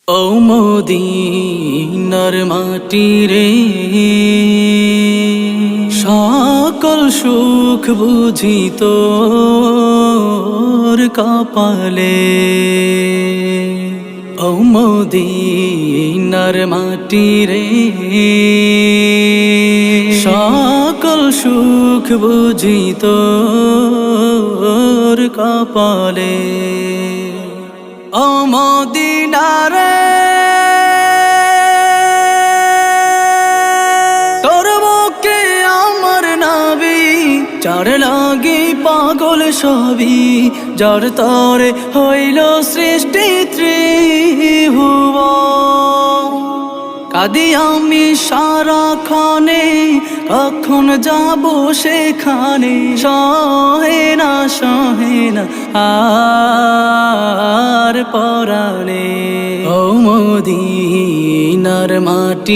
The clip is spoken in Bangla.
ও মদিনার মাটি রে, সকল সুখ বুঝি তোর কপালে। ও মদিনার মাটি রে, সকল সুখ বুঝি তোর কপালে। ও মদিনা রে, তোর বুকে আমার নাবি, যার লাগি পাগল সবই, যার তরে হইল সৃষ্টি ত্রিভুবন। কাঁদি আমি সারাক্ষণে, কখন যাব সেখানে, সহে না আর পরাণে। ও মদিনার মাটি।